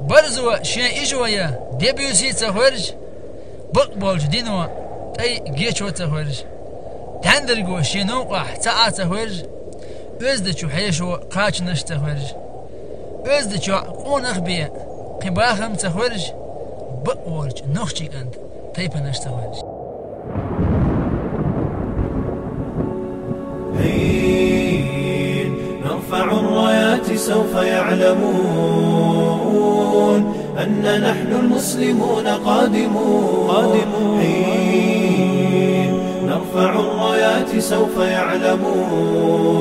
برزوا شيء إجوايا دبيوسي تخرج بقبل جدينوا أي جيشوا تخرج تندرجوا شيء نوقع تاع تخرج أزدشوا حيشوا قاش نش تخرج أزدشوا قون أخبية قباخم تخرج بقبل نخشي عند تيب نش تخرج نرفع الرايات سوف يعلمون أن نحن المسلمون قادمون حين نرفع الرايات سوف يعلمون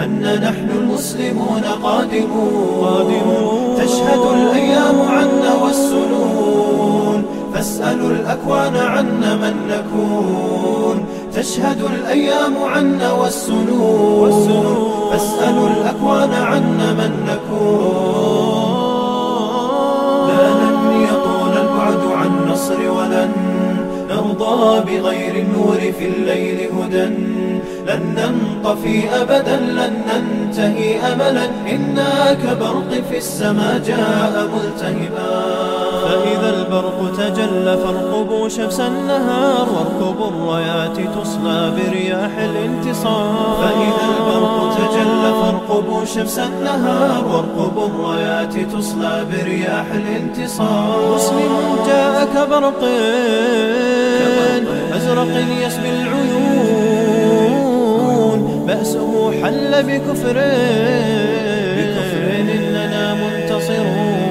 أن نحن المسلمون قادمون تشهد الأيام عنا والسنون فاسألوا الأكوان عنا من نكون تشهد الأيام عنا والسنون فاسألوا الأكوان عنا من نكون لا لن يطول البعد عن نصر ولن نرضى بغير النور في الليل هدى لن ننطفي أبدا لن ننتهي أملا إنا كبرق في السماء جاء ملتهبا فإذا البرق تجلى فارقبوا شمس النهار واركبوا الرايات تصلى برياح الانتصار فإذا البرق تجلى فارقبوا شمس النهار واركبوا الرايات تصلى برياح الانتصار مسلم جاء كبرق أزرق يسبي العيون بأسه حل بكفر إننا منتصرون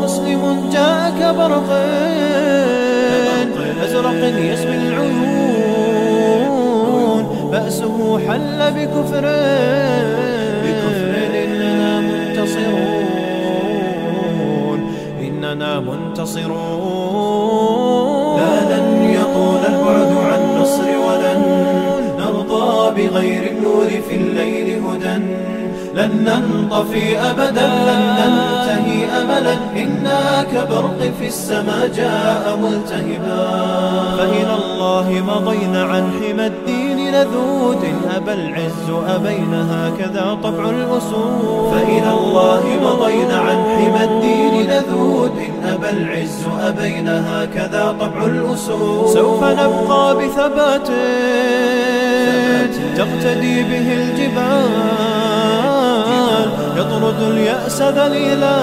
مسلم جاء كبرق أزرق يسبي العيون بأسه حل بكفر إننا منتصرون لا لن يطول البعد عن نصر ولن نرضى بغير النور في الليل هدى لن ننطفي أبدا لن ننتهي أملا إنا كبرق في السماء جاء ملتهبا فإلى الله مضينا عن حمى الدين لذود أبى العز أبينا هكذا طبع الأسود فإلى الله مضينا عن حمى الدين لذود أبى العز أبينا هكذا طبع الأسود سوف نبقى بثبات تقتدي به الجبال يطرد اليأس ذليلا